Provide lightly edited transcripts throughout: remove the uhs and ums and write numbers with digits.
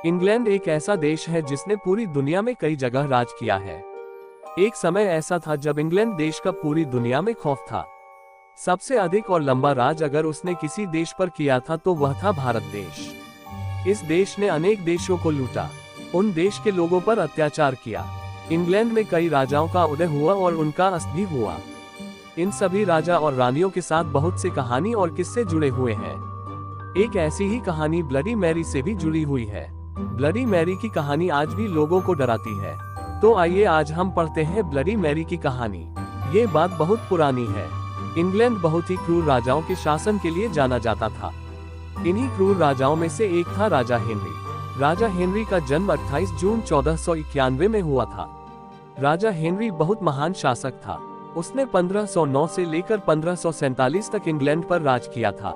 England एक ऐसा देश है जिसने पूरी दुनिया में कई जगह राज किया है। एक समय ऐसा था जब इंग्लैंड देश का पूरी दुनिया में खौफ था। सबसे अधिक और लंबा राज अगर उसने किसी देश पर किया था तो वह था भारत देश। इस देश ने अनेक देशों को लूटा, उन देश के लोगों पर अत्याचार किया। इंग्लैंड में कई राजाओं का उदय हुआ और उनका अस्त भी हुआ। इन सभी राजा और रानियों के साथ बहुत से कहानी और किस्से जुड़े हुए हैं। एक ऐसी ही कहानी ब्लडी मैरी से भी जुड़ी हुई है। ब्लडी मैरी की कहानी आज भी लोगों को डराती है। तो आइए आज हम पढ़ते हैं ब्लडी मैरी की कहानी। ये बात बहुत पुरानी है। इंग्लैंड बहुत ही क्रूर राजाओं के शासन के लिए जाना जाता था। इन्हीं क्रूर राजाओं में से एक था राजा हेनरी। राजा हेनरी का जन्म 28 जून 1491 में हुआ था। राजा हेनरी बहुत महान शासक था। उसने 1509 से लेकर 1547 तक इंग्लैंड पर राज किया था।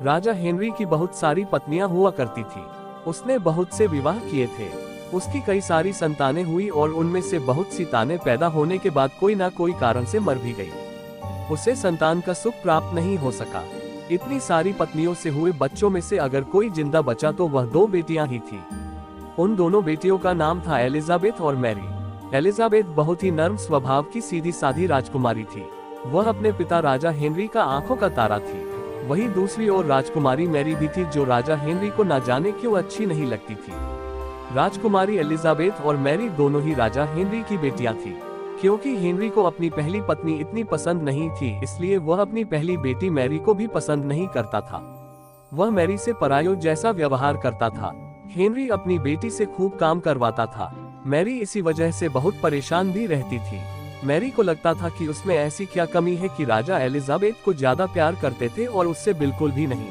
राजा हेनरी की बहुत सारी पत्नियां हुआ करती थी। उसने बहुत से विवाह किए थे। उसकी कई सारी संतानें हुई और उनमें से बहुत सी तानें पैदा होने के बाद कोई ना कोई कारण से मर भी गई। उसे संतान का सुख प्राप्त नहीं हो सका। इतनी सारी पत्नियों से हुए बच्चों में से अगर कोई जिंदा बचा तो वह 2 बेटियां ही थी। उन दोनों बेटियों का नाम था एलिजाबेथ और मैरी। एलिजाबेथ बहुत ही नर्म स्वभाव की सीधी साधी राजकुमारी थी। वह अपने पिता राजा हेनरी का आंखों का तारा थी। वही दूसरी ओर राजकुमारी मैरी भी थी जो राजा हेनरी को ना जाने क्यों अच्छी नहीं लगती थी। राजकुमारी एलिजाबेथ और मैरी दोनों ही राजा हेनरी की बेटियां थी। क्योंकि हेनरी को अपनी पहली पत्नी इतनी पसंद नहीं थी, इसलिए वह अपनी पहली बेटी मैरी को भी पसंद नहीं करता था। वह मैरी से परायों जैसा व्यवहार करता था। हेनरी अपनी बेटी से खूब काम करवाता था। मैरी इसी वजह से बहुत परेशान भी रहती थी। मैरी को लगता था कि उसमें ऐसी क्या कमी है कि राजा एलिजाबेथ को ज्यादा प्यार करते थे और उससे बिल्कुल भी नहीं।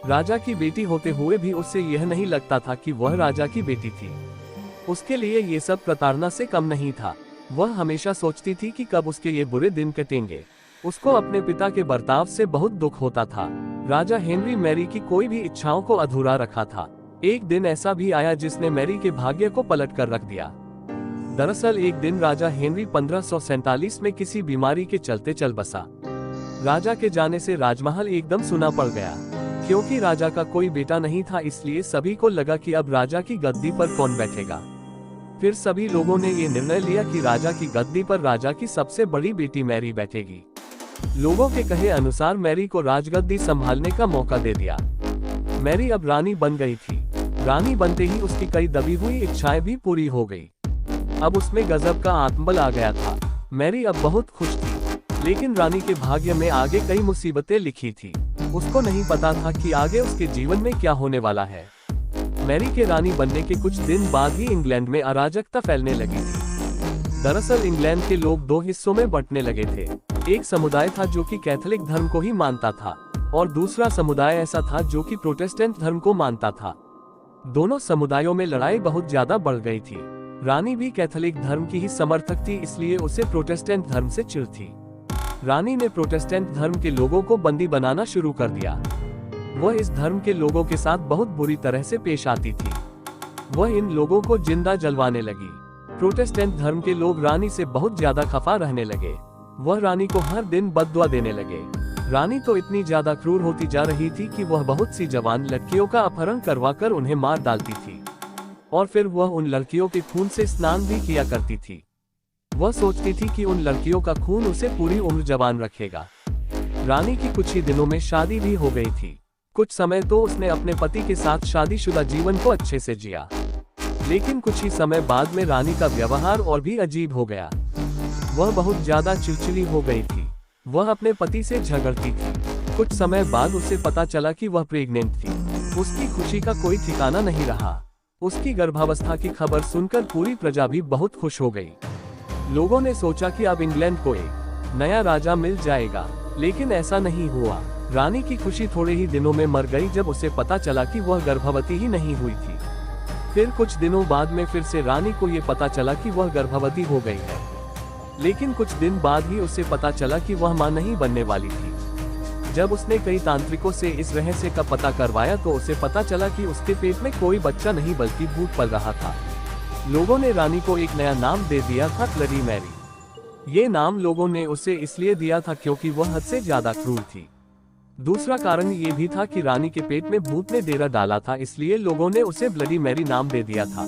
राजा की बेटी होते हुए भी उससे यह नहीं लगता था कि वह राजा की बेटी थी। उसके लिए ये सब प्रताड़ना से कम नहीं था। वह हमेशा सोचती थी कि कब उसके ये बुरे दिन कटेंगे। उसको अपने पिता के बर्ताव से बहुत दुख होता था। राजा हेनरी मैरी की कोई भी इच्छाओं को अधूरा रखा था। एक दिन ऐसा भी आया जिसने मैरी के भाग्य को पलट कर रख दिया। दरअसल एक दिन राजा हेनरी 1547 में किसी बीमारी के चलते चल बसा। राजा के जाने से राजमहल एकदम सुना पड़ गया। क्योंकि राजा का कोई बेटा नहीं था, इसलिए सभी को लगा कि अब राजा की गद्दी पर कौन बैठेगा। फिर सभी लोगों ने ये निर्णय लिया कि राजा की गद्दी पर राजा की सबसे बड़ी बेटी मैरी बैठेगी। लोगों के कहे अनुसार मैरी को राजगद्दी संभालने का मौका दे दिया। मैरी अब रानी बन गई थी। रानी बनते ही उसकी कई दबी हुई इच्छाएं भी पूरी हो गई। अब उसमें गजब का आत्मबल आ गया था। मैरी अब बहुत खुश थी। लेकिन रानी के भाग्य में आगे कई मुसीबतें लिखी थी। उसको नहीं पता था कि आगे उसके जीवन में क्या होने वाला है। मैरी के रानी बनने के कुछ दिन बाद ही इंग्लैंड में अराजकता फैलने लगी थी। दरअसल इंग्लैंड के लोग 2 हिस्सों में बंटने लगे थे। एक समुदाय था जो कि कैथोलिक धर्म को ही मानता था और दूसरा समुदाय ऐसा था जो कि प्रोटेस्टेंट धर्म को मानता था। दोनों समुदायों में लड़ाई बहुत ज्यादा बढ़ गई थी। रानी भी कैथोलिक धर्म की ही समर्थक थी, इसलिए उसे प्रोटेस्टेंट धर्म से चिढ़ थी। रानी ने प्रोटेस्टेंट धर्म के लोगों को बंदी बनाना शुरू कर दिया। वह इस धर्म के लोगों के साथ बहुत बुरी तरह से पेश आती थी। वह इन लोगों को जिंदा जलवाने लगी। प्रोटेस्टेंट धर्म के लोग रानी से बहुत ज्यादा खफा रहने लगे। वह रानी को हर दिन बद्दुआ देने लगे। रानी तो इतनी ज्यादा क्रूर होती जा रही थी कि वह बहुत सी जवान लड़कियों का अपहरण करवाकर उन्हें मार डालती थी और फिर वह उन लड़कियों के खून से स्नान भी किया करती थी। वह सोचती थी कि उन लड़कियों का खून उसे पूरी उम्र जवान रखेगा। रानी की कुछ ही दिनों में शादी भी हो गई थी। कुछ समय तो उसने अपने पति के साथ शादीशुदा जीवन को अच्छे से जिया। लेकिन कुछ ही समय बाद में रानी का व्यवहार और भी अजीब हो गया। वह बहुत ज्यादा चिड़चिड़ी हो गई थी। वह अपने पति से झगड़ती थी। कुछ समय बाद उसे पता चला कि वह प्रेग्नेंट थी। उसकी खुशी का कोई ठिकाना नहीं रहा। उसकी गर्भावस्था की खबर सुनकर पूरी प्रजा भी बहुत खुश हो गई। लोगों ने सोचा कि अब इंग्लैंड को एक नया राजा मिल जाएगा, लेकिन ऐसा नहीं हुआ। रानी की खुशी थोड़े ही दिनों में मर गई जब उसे पता चला कि वह गर्भवती ही नहीं हुई थी। फिर कुछ दिनों बाद में फिर से रानी को ये पता चला कि वह गर्भवती हो गई है। लेकिन कुछ दिन बाद ही उसे पता चला कि वह मां नहीं बनने वाली थी। जब उसने कई तांत्रिकों से इस रहस्य का पता करवाया तो उसे पता चला कि उसके पेट में कोई बच्चा नहीं बल्कि भूत पल रहा था। लोगों ने रानी को एक नया नाम दे दिया था, ब्लडी मैरी। ये नाम लोगों ने उसे इसलिए दिया था क्योंकि वह हद से ज्यादा क्रूर थी। दूसरा कारण ये भी था कि रानी के पेट में भूत ने डेरा डाला था, इसलिए लोगों ने उसे ब्लडी मैरी नाम दे दिया था।